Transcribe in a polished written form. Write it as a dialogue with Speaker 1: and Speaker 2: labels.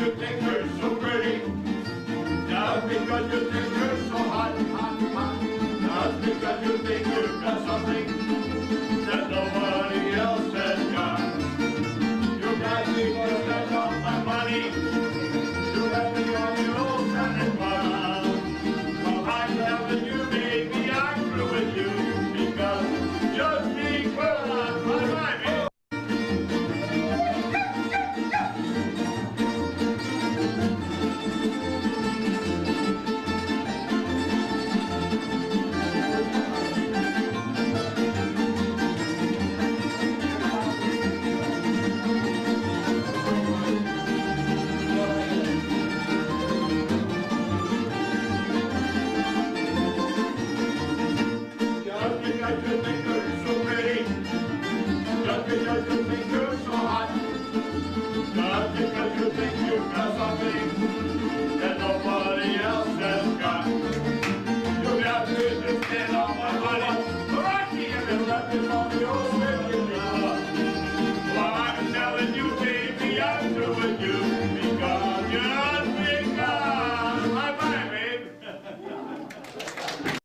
Speaker 1: you think you're so pretty. Just because you think you're so hot, hot, hot. Just because you think you've got something